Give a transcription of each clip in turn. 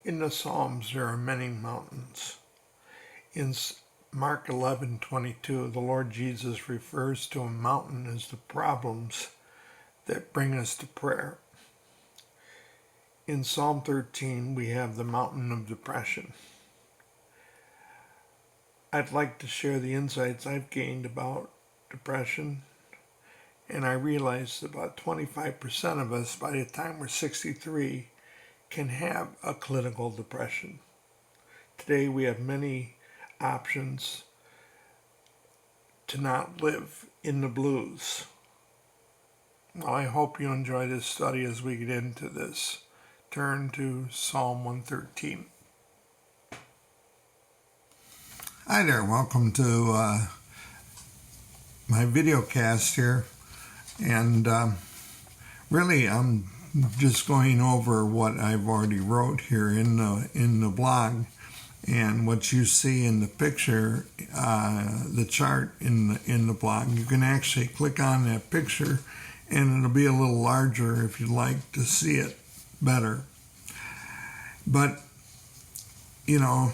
In the Psalms there are many mountains. In Mark 11:22, the Lord Jesus refers to a mountain as the problems that bring us to prayer. In Psalm 13, we have the mountain of depression. I'd like to share the insights I've gained about depression, and I realized about 25% of us, by the time we're 63, can have a clinical depression. Today we have many options to not live in the blues. Well, I hope you enjoy this study as we get into this. Turn to Psalm 113. Hi there, welcome to my video cast here. And really I'm just going over what I've already wrote here in the blog. And what you see in the picture, the chart in the blog, you can actually click on that picture and it'll be a little larger if you'd like to see it better. But, you know,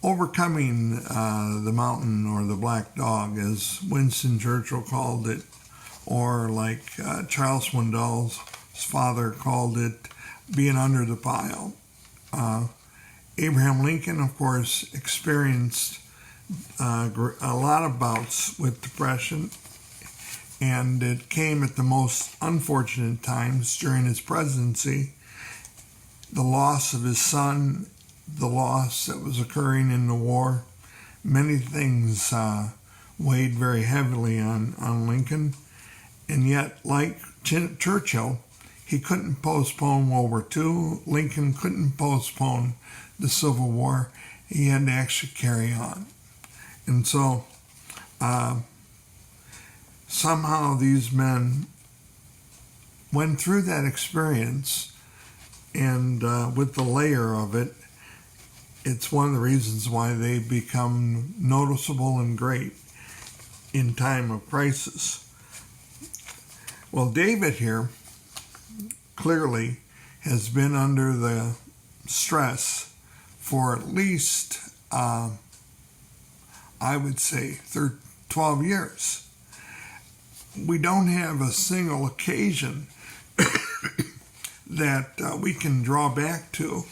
overcoming the mountain or the black dog, as Winston Churchill called it, or like Charles Swindoll's father called it, being under the pile. Abraham Lincoln, of course, experienced a lot of bouts with depression, and it came at the most unfortunate times during his presidency. The loss of his son, the loss that was occurring in the war, many things weighed very heavily on Lincoln, and yet, like Churchill, he couldn't postpone World War II. Lincoln couldn't postpone the Civil War. He had to actually carry on. And so somehow these men went through that experience, and with the layer of it, it's one of the reasons why they become noticeable and great in time of crisis. Well, David here clearly has been under the stress for at least, I would say, 12 years. We don't have a single occasion that we can draw back to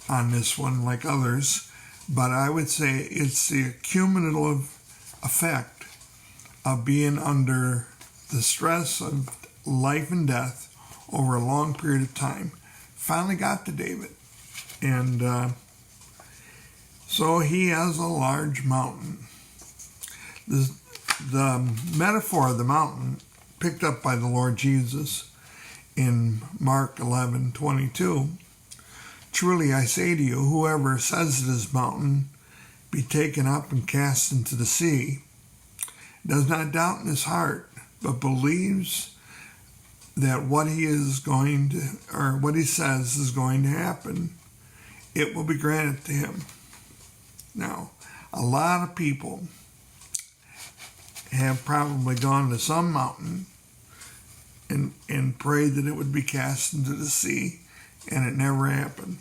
on this one like others, but I would say it's the cumulative effect of being under the stress of life and death over a long period of time finally got to David. And so he has a large mountain. The metaphor of the mountain, picked up by the Lord Jesus in Mark 11:22, truly I say to you, whoever says to this mountain, be taken up and cast into the sea, does not doubt in his heart, but believes that what he says is going to happen, it will be granted to him. Now, a lot of people have probably gone to some mountain and prayed that it would be cast into the sea, and it never happened.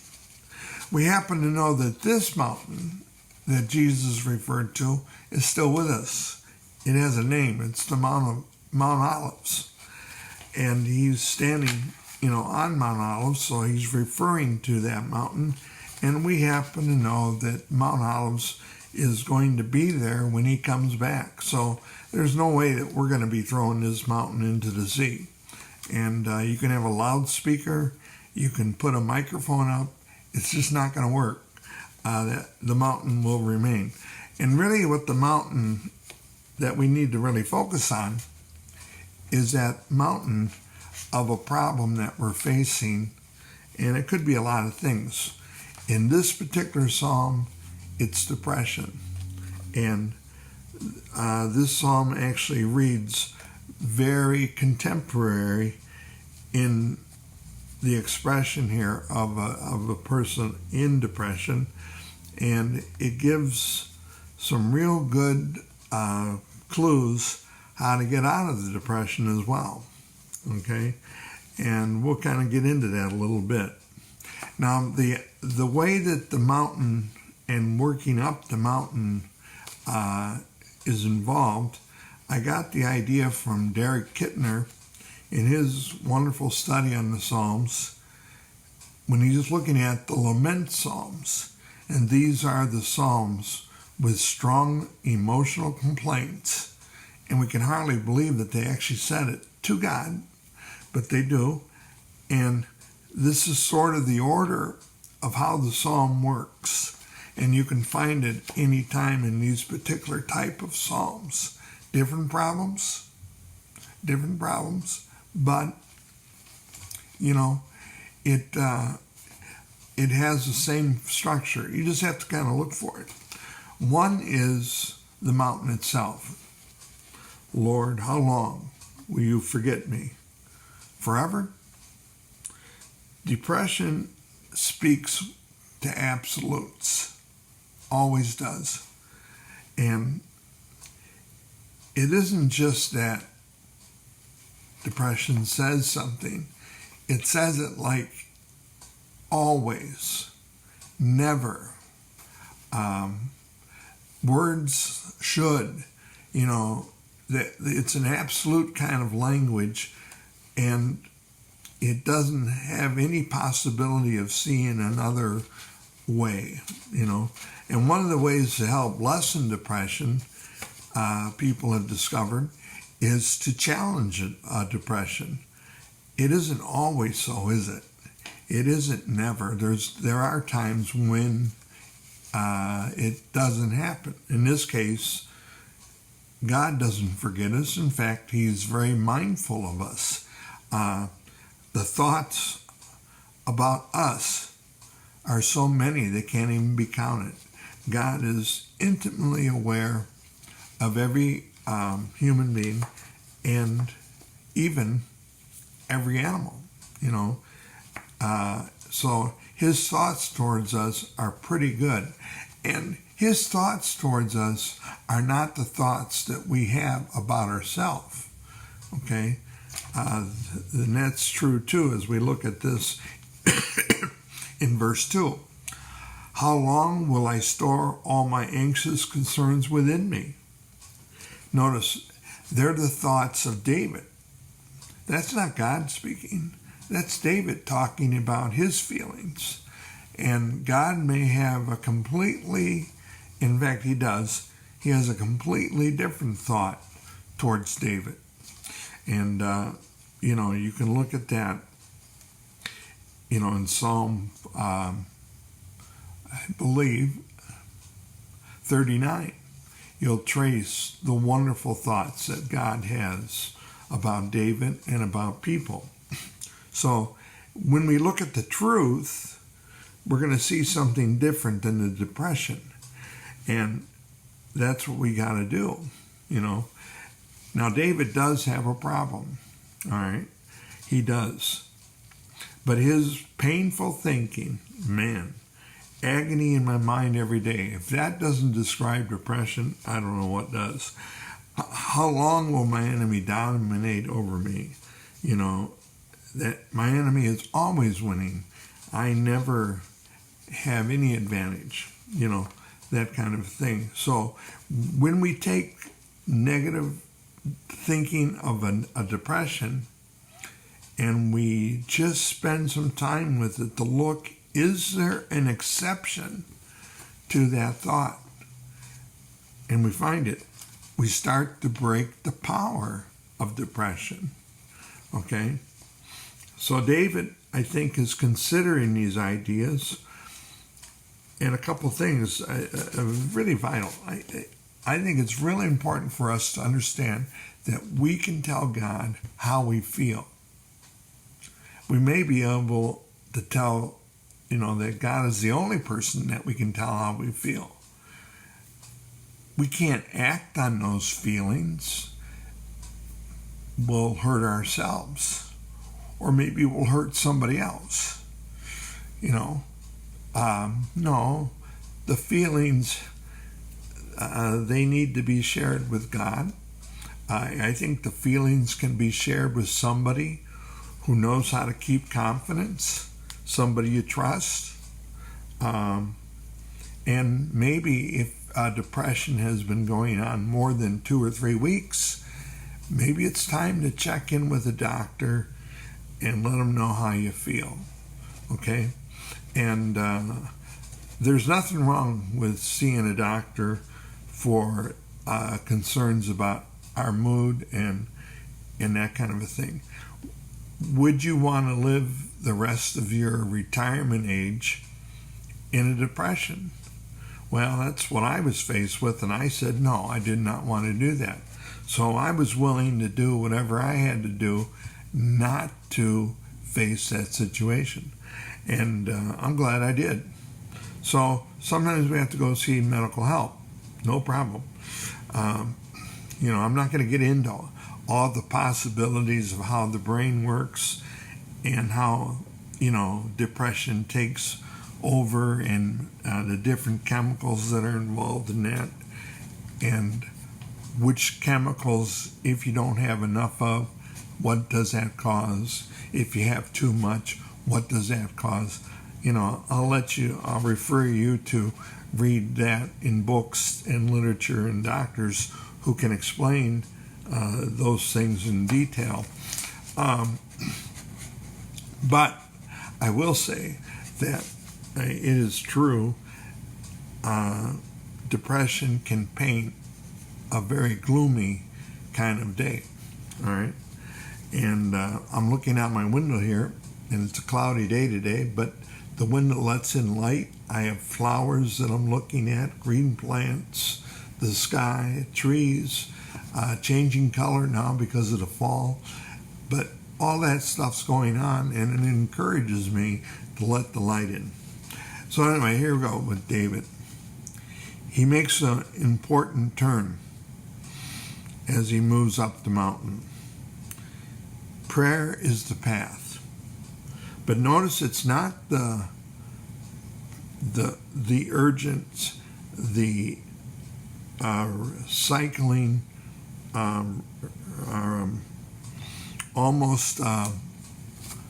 We happen to know that this mountain that Jesus referred to is still with us. It has a name. It's the Mount Olives. And he's standing, on Mount Olives, so he's referring to that mountain. And we happen to know that Mount Olives is going to be there when he comes back. So there's no way that we're going to be throwing this mountain into the sea. And you can have a loudspeaker, you can put a microphone up, it's just not going to work. The mountain will remain. And really what the mountain that we need to really focus on is that mountain of a problem that we're facing, and it could be a lot of things. In this particular psalm, it's depression. And this psalm actually reads very contemporary in the expression here of a person in depression, and it gives some real good clues how to get out of the depression as well. Okay, and we'll kind of get into that a little bit. Now, the way that the mountain and working up the mountain is involved, I got the idea from Derek Kittner in his wonderful study on the Psalms when he's looking at the lament Psalms. And these are the Psalms with strong emotional complaints. And we can hardly believe that they actually said it to God, but they do. And this is sort of the order of how the psalm works. And you can find it any time in these particular type of psalms. Different problems, but, it has the same structure. You just have to kind of look for it. One is the mountain itself. Lord, how long will you forget me? Forever? Depression speaks to absolutes. Always does. And it isn't just that depression says something. It says it like always, never. Words should, that it's an absolute kind of language, and it doesn't have any possibility of seeing another way, And one of the ways to help lessen depression, people have discovered, is to challenge depression. It isn't always so, is it? It isn't never. There are times when it doesn't happen. In this case, God doesn't forget us. In fact, He's very mindful of us. The thoughts about us are so many they can't even be counted. God is intimately aware of every human being and even every animal, So His thoughts towards us are pretty good. And His thoughts towards us are not the thoughts that we have about ourselves, okay? And that's true, too, as we look at this in verse 2. How long will I store all my anxious concerns within me? Notice, they're the thoughts of David. That's not God speaking. That's David talking about his feelings. And God may have in fact, he has a completely different thought towards David. And, you can look at that, in Psalm, I believe, 39. You'll trace the wonderful thoughts that God has about David and about people. So when we look at the truth, we're going to see something different than the depression. And that's what we got to do, Now, David does have a problem, all right? He does. But his painful thinking, agony in my mind every day. If that doesn't describe depression, I don't know what does. How long will my enemy dominate over me? That my enemy is always winning. I never have any advantage, that kind of thing. So when we take negative thinking of a depression and we just spend some time with it to look, is there an exception to that thought? And we find it. We start to break the power of depression. Okay? So David, I think, is considering these ideas, and a couple things are really vital. I think it's really important for us to understand that we can tell God how we feel. We may be able to tell, that God is the only person that we can tell how we feel. We can't act on those feelings. We'll hurt ourselves, or maybe we'll hurt somebody else. No, the feelings, they need to be shared with God. I think the feelings can be shared with somebody who knows how to keep confidence, somebody you trust. And maybe if depression has been going on more than 2 or 3 weeks, maybe it's time to check in with a doctor and let them know how you feel. Okay? And there's nothing wrong with seeing a doctor for concerns about our mood and that kind of a thing. Would you want to live the rest of your retirement age in a depression? Well, that's what I was faced with, and I said no, I did not want to do that. So I was willing to do whatever I had to do not to face that situation. And I'm glad I did. So sometimes we have to go see medical help. No problem. I'm not going to get into all the possibilities of how the brain works and how, depression takes over and the different chemicals that are involved in that, and which chemicals, if you don't have enough of, what does that cause? If you have too much, what does that cause? I'll refer you to read that in books and literature and doctors who can explain those things in detail. But I will say that it is true, depression can paint a very gloomy kind of day. All right. And I'm looking out my window here, and it's a cloudy day today, but the window lets in light. I have flowers that I'm looking at, green plants, the sky, trees, changing color now because of the fall. But all that stuff's going on, and it encourages me to let the light in. So anyway, here we go with David. He makes an important turn as he moves up the mountain. Prayer is the path. But notice it's not the urgent, the cycling, almost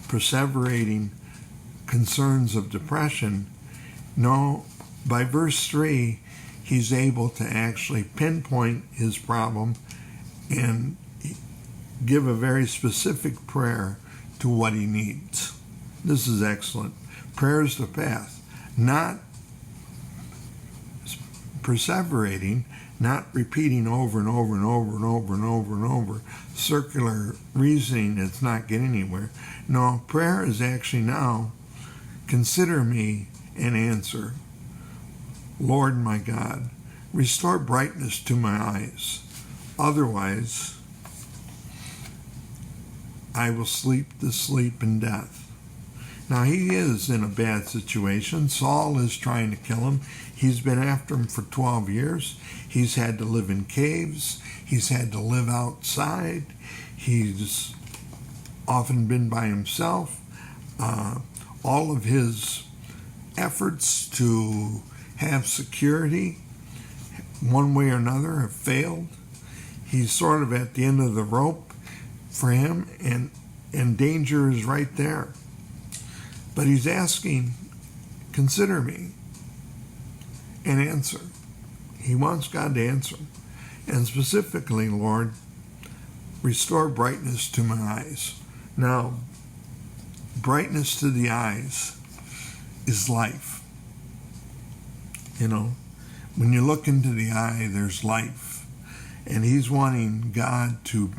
perseverating concerns of depression. No, by verse 3, he's able to actually pinpoint his problem and give a very specific prayer to what he needs. This is excellent. Prayer is the path, not perseverating, not repeating over and over and over and over and over and over, circular reasoning that's not getting anywhere. No, prayer is actually now, consider me and answer. Lord my God, restore brightness to my eyes. Otherwise, I will sleep the sleep in death. Now, he is in a bad situation. Saul is trying to kill him. He's been after him for 12 years. He's had to live in caves. He's had to live outside. He's often been by himself. All of his efforts to have security, one way or another, have failed. He's sort of at the end of the rope for him, and danger is right there. But he's asking, consider me and answer. He wants God to answer. And specifically, Lord, restore brightness to my eyes. Now, brightness to the eyes is life. When you look into the eye, there's life. And he's wanting God to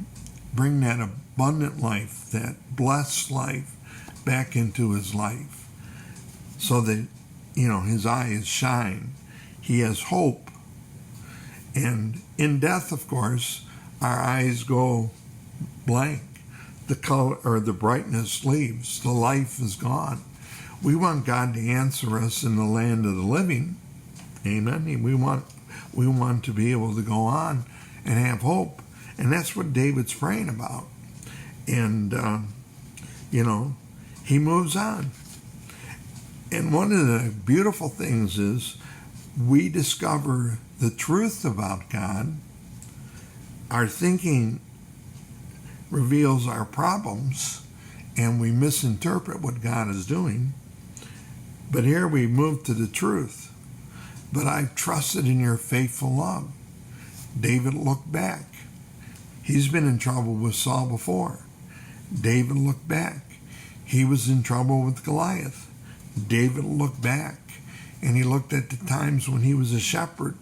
bring that abundant life, that blessed life, back into his life so that, his eyes shine. He has hope. And in death, of course, our eyes go blank. The color or the brightness leaves. The life is gone. We want God to answer us in the land of the living. Amen. We want to be able to go on and have hope. And that's what David's praying about. And, he moves on. And one of the beautiful things is we discover the truth about God. Our thinking reveals our problems, and we misinterpret what God is doing. But here we move to the truth. But I've trusted in your faithful love. David looked back. He's been in trouble with Saul before. David looked back. He was in trouble with Goliath. David looked back, and he looked at the times when he was a shepherd,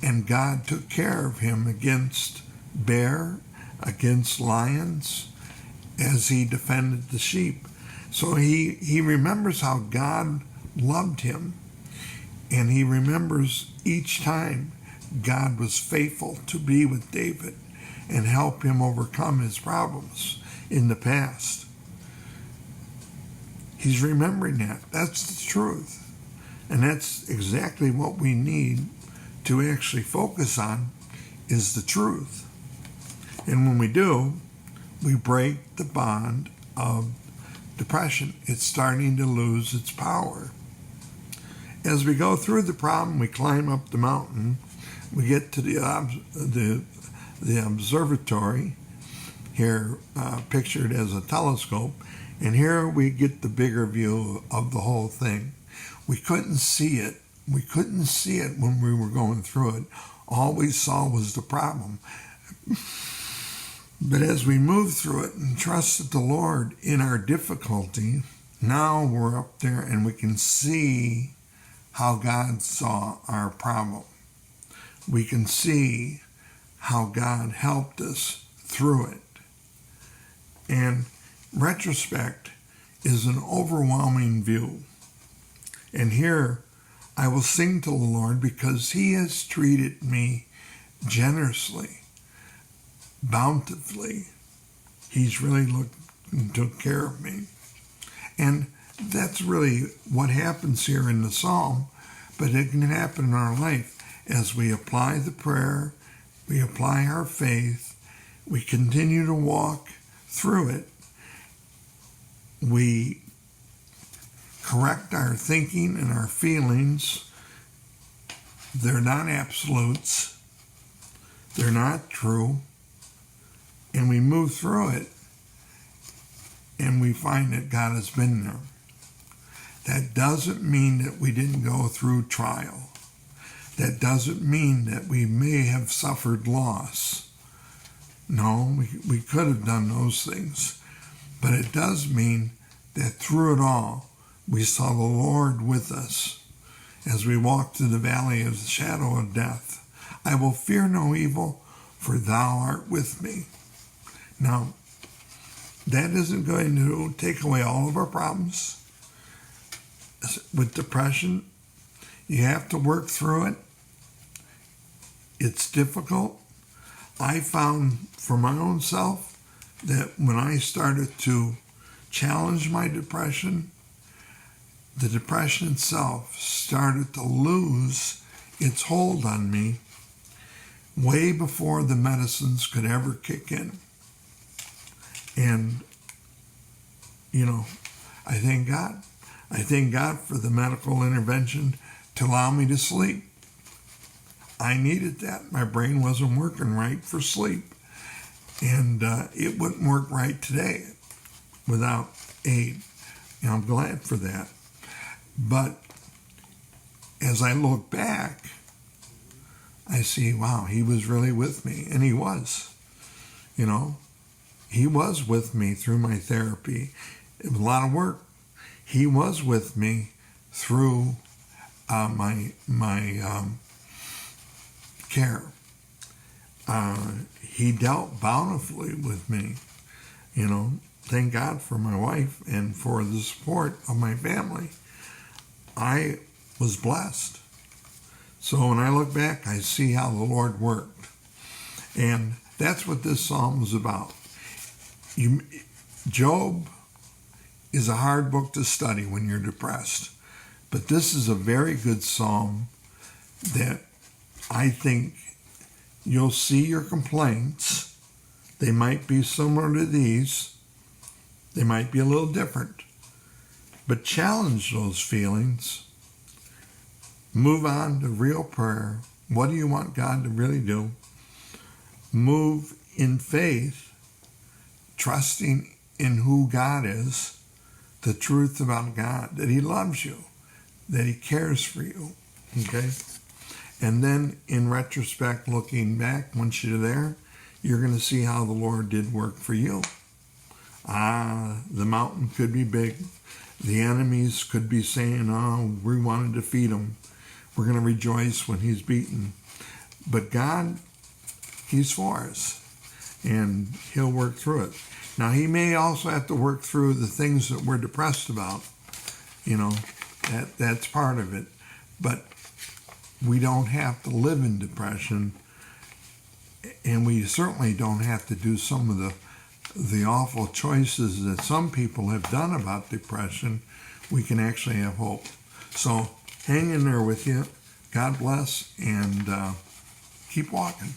and God took care of him against bear, against lions, as he defended the sheep. So he remembers how God loved him, and he remembers each time God was faithful to be with David and help him overcome his problems in the past. He's remembering that. That's the truth. And that's exactly what we need to actually focus on, is the truth. And when we do, we break the bond of depression. It's starting to lose its power. As we go through the problem, we climb up the mountain. We get to the observatory, here pictured as a telescope, and here we get the bigger view of the whole thing. We couldn't see it. We couldn't see it when we were going through it. All we saw was the problem. But as we moved through it and trusted the Lord in our difficulty, now we're up there and we can see how God saw our problem. We can see how God helped us through it. And retrospect is an overwhelming view. And here I will sing to the Lord because he has treated me generously, bountifully. He's really looked and took care of me. And that's really what happens here in the psalm, but it can happen in our life as we apply the prayer, we apply our faith, we continue to walk through it, we correct our thinking and our feelings. They're not absolutes, they're not true, and we move through it and we find that God has been there. That doesn't mean that we didn't go through trial. That doesn't mean that we may have suffered loss. No, we could have done those things. But it does mean that through it all, we saw the Lord with us as we walked through the valley of the shadow of death. I will fear no evil, for thou art with me. Now, that isn't going to take away all of our problems. With depression, you have to work through it. It's difficult. I found for my own self that when I started to challenge my depression, the depression itself started to lose its hold on me way before the medicines could ever kick in. And, I thank God. I thank God for the medical intervention to allow me to sleep. I needed that. My brain wasn't working right for sleep. And it wouldn't work right today without aid. And I'm glad for that. But as I look back, I see, wow, he was really with me. And he was. He was with me through my therapy. It was a lot of work. He was with me through my care. He dealt bountifully with me. Thank God for my wife and for the support of my family. I was blessed. So when I look back, I see how the Lord worked. And that's what this psalm was about. Job is a hard book to study when you're depressed. But this is a very good psalm that I think you'll see your complaints. They might be similar to these. They might be a little different. But challenge those feelings. Move on to real prayer. What do you want God to really do? Move in faith, trusting in who God is, the truth about God, that he loves you, that he cares for you. Okay? And then in retrospect, looking back, once you're there, you're going to see how the Lord did work for you. The mountain could be big. The enemies could be saying, oh, we want to defeat him. We're going to rejoice when he's beaten. But God, he's for us. And he'll work through it. Now, he may also have to work through the things that we're depressed about. You know, that's part of it. But we don't have to live in depression. And we certainly don't have to do some of the awful choices that some people have done about depression. We can actually have hope. So hang in there with you. God bless, and keep walking.